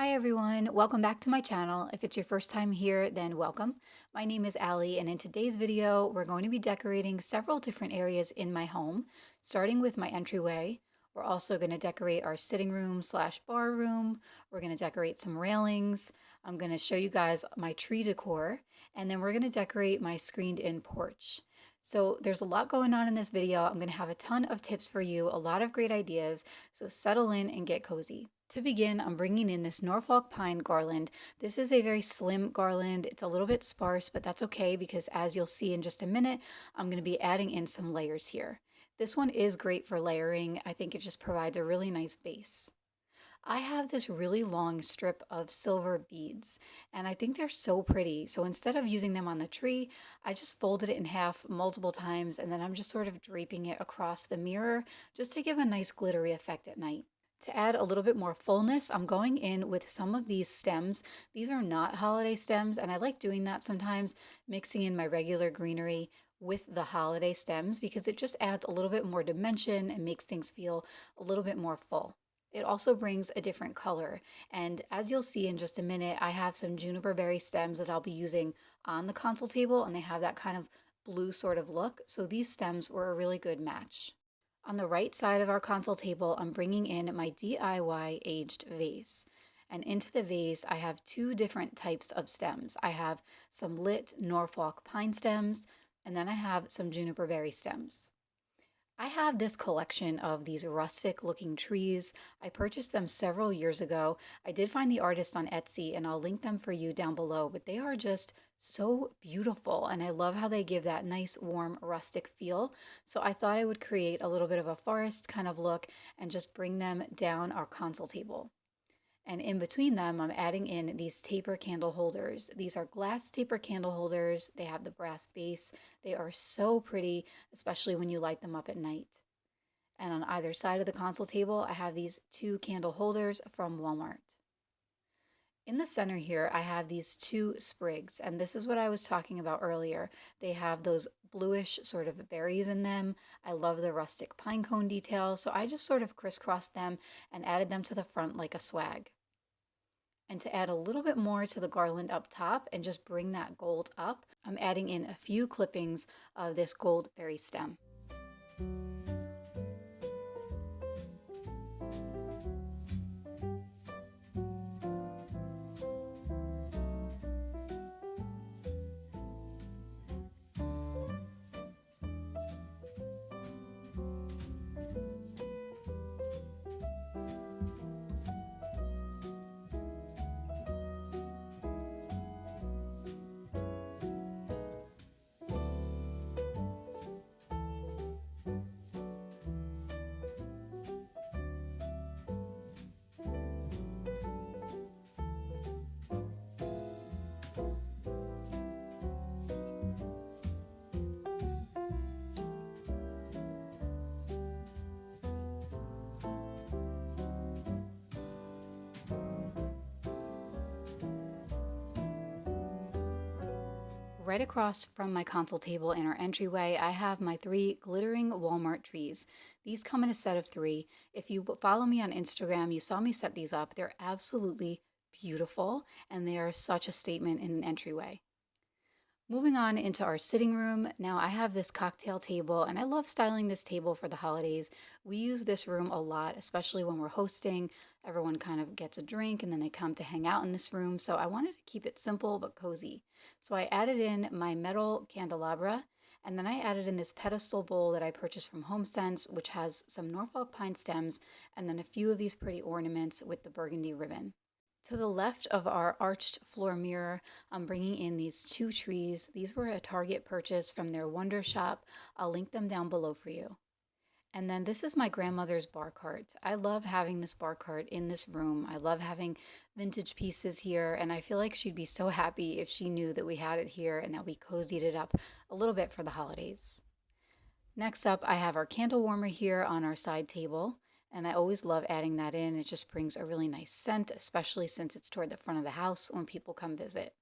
Hi everyone, welcome back to my channel. If it's your first time here, then welcome. My name is Allie, and in today's video, we're going to be decorating several different areas in my home, starting with my entryway. We're also going to decorate our sitting room slash bar room. We're going to decorate some railings. I'm going to show you guys my tree decor, and then we're going to decorate my screened in porch. So there's a lot going on in this video. I'm going to have a ton of tips for you, a lot of great ideas, so settle in and get cozy. To begin, I'm bringing in this Norfolk pine garland. This is a very slim garland. It's a little bit sparse, but that's okay because as you'll see in just a minute, I'm going to be adding in some layers here. This one is great for layering. I think it just provides a really nice base. I have this really long strip of silver beads, and I think they're so pretty. So instead of using them on the tree, I just folded it in half multiple times, and then I'm just sort of draping it across the mirror just to give a nice glittery effect at night. To add a little bit more fullness, I'm going in with some of these stems. These are not holiday stems, and I like doing that sometimes, mixing in my regular greenery with the holiday stems because it just adds a little bit more dimension and makes things feel a little bit more full. It also brings a different color, and as you'll see in just a minute, I have some juniper berry stems that I'll be using on the console table, and they have that kind of blue sort of look, so these stems were a really good match. On the right side of our console table, I'm bringing in my DIY aged vase. And into the vase, I have two different types of stems. I have some lit Norfolk pine stems, and then I have some juniper berry stems. I have this collection of these rustic looking trees. I purchased them several years ago. I did find the artist on Etsy and I'll link them for you down below, but they are just so beautiful and I love how they give that nice warm rustic feel. So I thought I would create a little bit of a forest kind of look and just bring them down our console table. And in between them, I'm adding in these taper candle holders. These are glass taper candle holders. They have the brass base. They are so pretty, especially when you light them up at night. And on either side of the console table, I have these two candle holders from Walmart. In the center here, I have these two sprigs, and this is what I was talking about earlier. They have those bluish sort of berries in them. I love the rustic pine cone detail, so I just sort of crisscrossed them and added them to the front like a swag. And to add a little bit more to the garland up top and just bring that gold up, I'm adding in a few clippings of this gold berry stem. Right across from my console table in our entryway, I have my three glittering Walmart trees. These come in a set of three. If you follow me on Instagram, you saw me set these up. They're absolutely beautiful and they are such a statement in an entryway. Moving on into our sitting room, now I have this cocktail table and I love styling this table for the holidays. We use this room a lot, especially when we're hosting. Everyone kind of gets a drink and then they come to hang out in this room. So I wanted to keep it simple but cozy. So I added in my metal candelabra and then I added in this pedestal bowl that I purchased from HomeSense, which has some Norfolk pine stems and then a few of these pretty ornaments with the burgundy ribbon. To the left of our arched floor mirror, I'm bringing in these two trees. These were a Target purchase from their Wonder Shop. I'll link them down below for you. And then this is my grandmother's bar cart. I love having this bar cart in this room. I love having vintage pieces here, and I feel like she'd be so happy if she knew that we had it here and that we cozied it up a little bit for the holidays. Next up, I have our candle warmer here on our side table. And I always love adding that in. It just brings a really nice scent, especially since it's toward the front of the house when people come visit.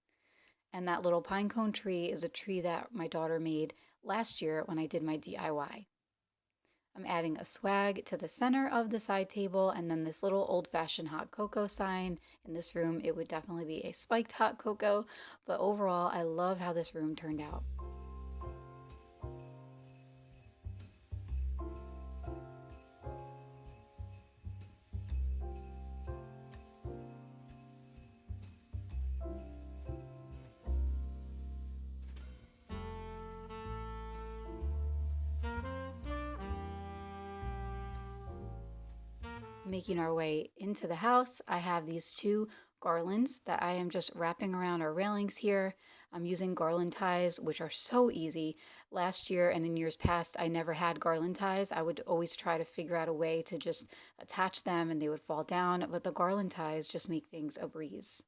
And that little pine cone tree is a tree that my daughter made last year when I did my DIY. I'm adding a swag to the center of the side table and then this little old-fashioned hot cocoa sign. In this room, it would definitely be a spiked hot cocoa, but overall, I love how this room turned out. Making our way into the house, I have these two garlands that I am just wrapping around our railings here. I'm using garland ties, which are so easy. Last year and in years past, I never had garland ties. I would always try to figure out a way to just attach them and they would fall down, but the garland ties just make things a breeze.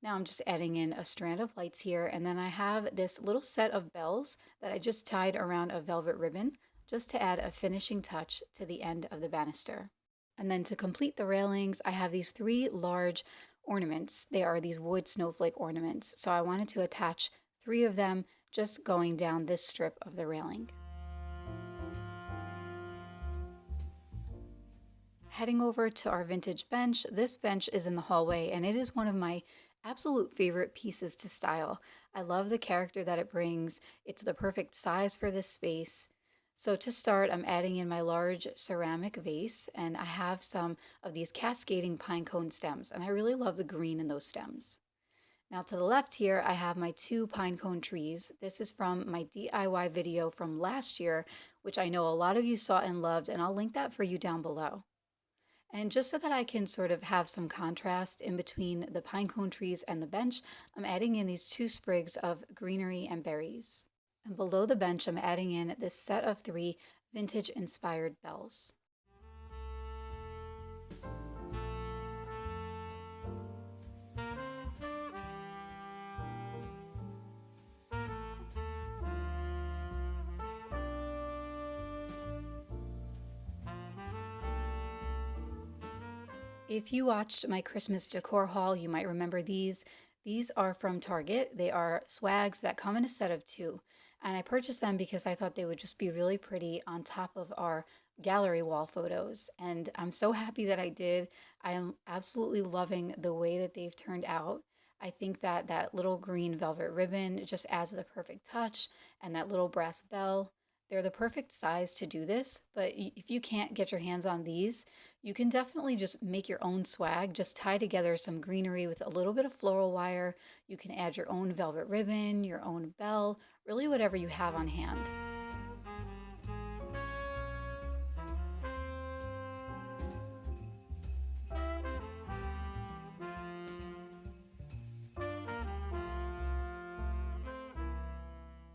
Now I'm just adding in a strand of lights here, and then I have this little set of bells that I just tied around a velvet ribbon just to add a finishing touch to the end of the banister. And then to complete the railings, I have these three large ornaments. They are these wood snowflake ornaments. So I wanted to attach three of them just going down this strip of the railing. Heading over to our vintage bench, this bench is in the hallway and it is one of my absolute favorite pieces to style. I love the character that it brings. It's the perfect size for this space. So to start, I'm adding in my large ceramic vase and I have some of these cascading pine cone stems and I really love the green in those stems. Now to the left here, I have my two pine cone trees. This is from my DIY video from last year, which I know a lot of you saw and loved, and I'll link that for you down below. And just so that I can sort of have some contrast in between the pinecone trees and the bench, I'm adding in these two sprigs of greenery and berries. And below the bench, I'm adding in this set of three vintage inspired bells. If you watched my Christmas decor haul, you might remember these. These are from Target. They are swags that come in a set of two. And I purchased them because I thought they would just be really pretty on top of our gallery wall photos. And I'm so happy that I did. I am absolutely loving the way that they've turned out. I think that that little green velvet ribbon just adds the perfect touch, and that little brass bell. They're the perfect size to do this, but if you can't get your hands on these, you can definitely just make your own swag. Just tie together some greenery with a little bit of floral wire. You can add your own velvet ribbon, your own bell, really whatever you have on hand.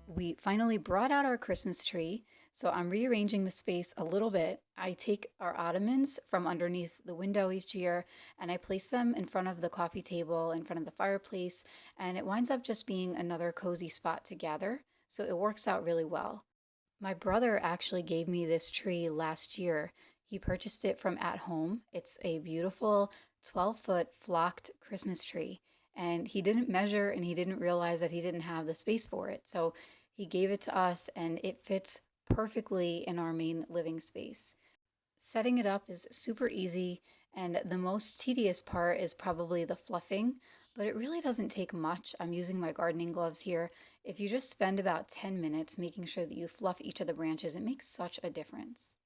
We finally brought out our Christmas tree, so I'm rearranging the space a little bit. I take our ottomans from underneath the window each year and I place them in front of the coffee table, in front of the fireplace, and it winds up just being another cozy spot to gather, so it works out really well. My brother actually gave me this tree last year. He purchased it from At Home. It's a beautiful 12-foot flocked Christmas tree, and he didn't measure and he didn't realize that he didn't have the space for it. So he gave it to us and it fits perfectly in our main living space. Setting it up is super easy, and the most tedious part is probably the fluffing, but it really doesn't take much. I'm using my gardening gloves here. If you just spend about 10 minutes making sure that you fluff each of the branches, it makes such a difference.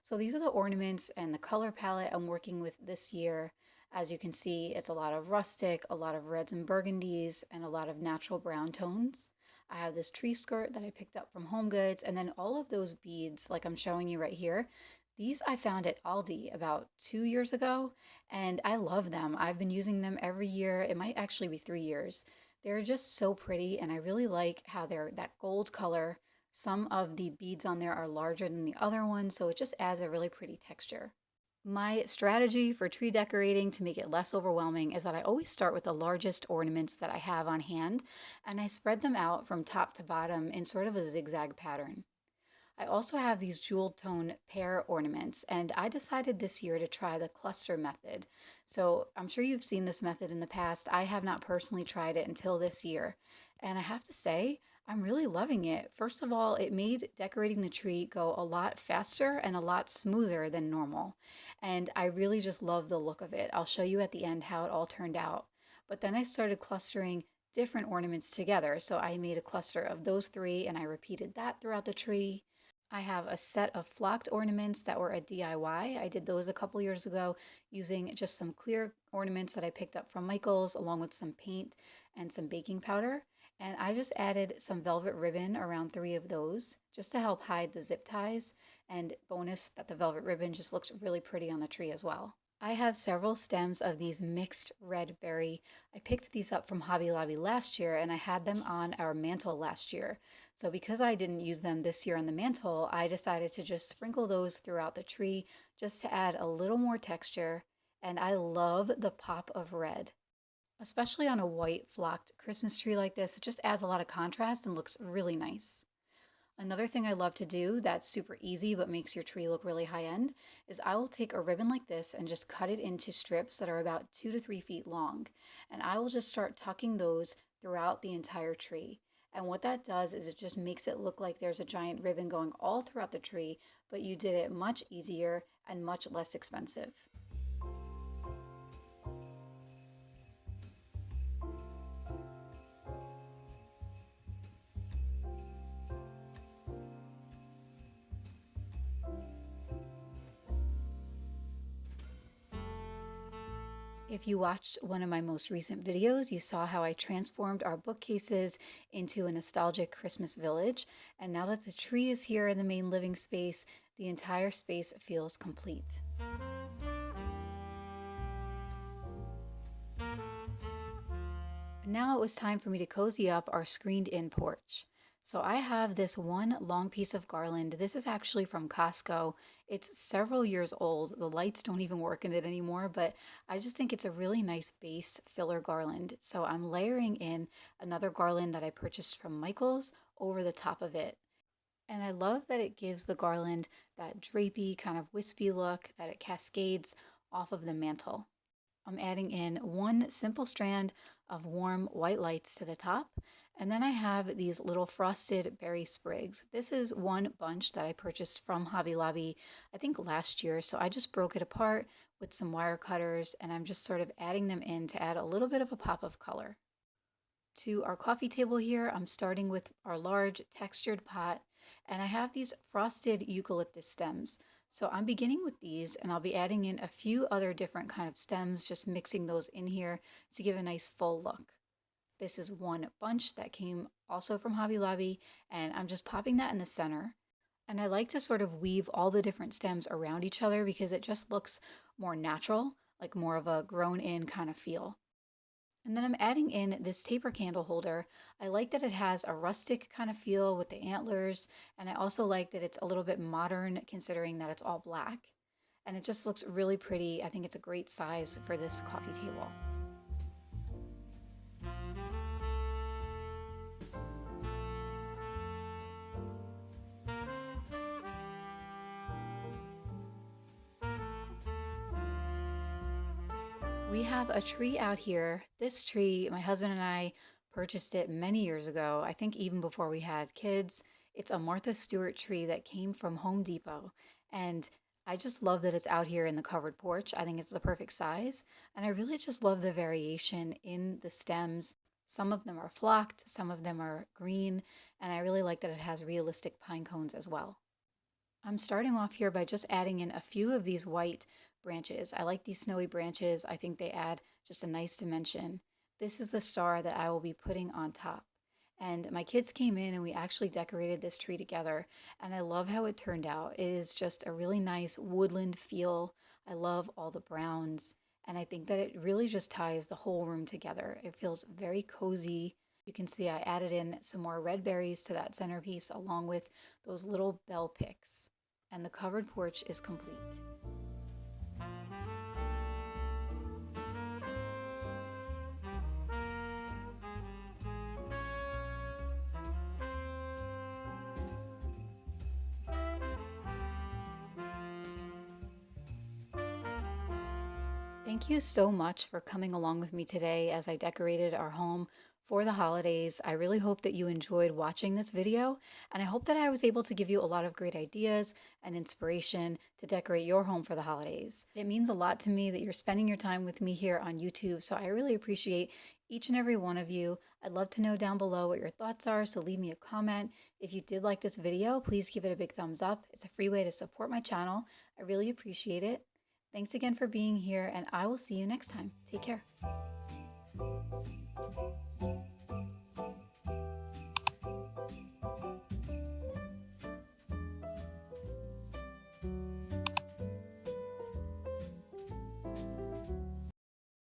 So these are the ornaments and the color palette I'm working with this year. As you can see, it's a lot of rustic, a lot of reds and burgundies, and a lot of natural brown tones. I have this tree skirt that I picked up from Home Goods, and then all of those beads, like I'm showing you right here, these I found at Aldi about 2 years ago, and I love them. I've been using them every year. It might actually be 3 years. They're just so pretty, and I really like how they're that gold color. Some of the beads on there are larger than the other ones, so it just adds a really pretty texture. My strategy for tree decorating to make it less overwhelming is that I always start with the largest ornaments that I have on hand, and I spread them out from top to bottom in sort of a zigzag pattern. I also have these jewel tone pear ornaments, and I decided this year to try the cluster method. So I'm sure you've seen this method in the past. I have not personally tried it until this year. And I have to say, I'm really loving it. First of all, it made decorating the tree go a lot faster and a lot smoother than normal. And I really just love the look of it. I'll show you at the end how it all turned out. But then I started clustering different ornaments together. So I made a cluster of those three and I repeated that throughout the tree. I have a set of flocked ornaments that were a DIY. I did those a couple years ago using just some clear ornaments that I picked up from Michael's, along with some paint and some baking powder. And I just added some velvet ribbon around three of those just to help hide the zip ties. And bonus that the velvet ribbon just looks really pretty on the tree as well. I have several stems of these mixed red berry. I picked these up from Hobby Lobby last year and I had them on our mantle last year. So because I didn't use them this year on the mantle, I decided to just sprinkle those throughout the tree just to add a little more texture. And I love the pop of red, especially on a white flocked Christmas tree like this. It just adds a lot of contrast and looks really nice. Another thing I love to do that's super easy but makes your tree look really high end is I will take a ribbon like this and just cut it into strips that are about 2 to 3 feet long. And I will just start tucking those throughout the entire tree. And what that does is it just makes it look like there's a giant ribbon going all throughout the tree, but you did it much easier and much less expensive. If you watched one of my most recent videos, you saw how I transformed our bookcases into a nostalgic Christmas village. And now that the tree is here in the main living space, the entire space feels complete. Now it was time for me to cozy up our screened in porch. So I have this one long piece of garland. This is actually from Costco. It's several years old. The lights don't even work in it anymore, but I just think it's a really nice base filler garland. So I'm layering in another garland that I purchased from Michael's over the top of it. And I love that it gives the garland that drapey kind of wispy look, that it cascades off of the mantle. I'm adding in one simple strand of warm white lights to the top. And then I have these little frosted berry sprigs. This is one bunch that I purchased from Hobby Lobby, I think last year. So I just broke it apart with some wire cutters and I'm just sort of adding them in to add a little bit of a pop of color. To our coffee table here, I'm starting with our large textured pot and I have these frosted eucalyptus stems. So I'm beginning with these and I'll be adding in a few other different kind of stems, just mixing those in here to give a nice full look. This is one bunch that came also from Hobby Lobby and I'm just popping that in the center. And I like to sort of weave all the different stems around each other because it just looks more natural, like more of a grown in kind of feel. And then I'm adding in this taper candle holder. I like that it has a rustic kind of feel with the antlers, and I also like that it's a little bit modern considering that it's all black. And it just looks really pretty. I think it's a great size for this coffee table. We have a tree out here. This tree, my husband and I purchased it many years ago, I think even before we had kids. It's a Martha Stewart tree that came from Home Depot. And I just love that it's out here in the covered porch. I think it's the perfect size. And I really just love the variation in the stems. Some of them are flocked, some of them are green, and I really like that it has realistic pine cones as well. I'm starting off here by just adding in a few of these white branches. I like these snowy branches. I think they add just a nice dimension. This is the star that I will be putting on top. And my kids came in and we actually decorated this tree together. And I love how it turned out. It is just a really nice woodland feel. I love all the browns. And I think that it really just ties the whole room together. It feels very cozy. You can see I added in some more red berries to that centerpiece along with those little bell picks. And the covered porch is complete. Thank you so much for coming along with me today as I decorated our home for the holidays. I really hope that you enjoyed watching this video, and I hope that I was able to give you a lot of great ideas and inspiration to decorate your home for the holidays. It means a lot to me that you're spending your time with me here on YouTube, so I really appreciate each and every one of you. I'd love to know down below what your thoughts are, so leave me a comment. If you did like this video, please give it a big thumbs up. It's a free way to support my channel. I really appreciate it. Thanks again for being here, and I will see you next time. Take care.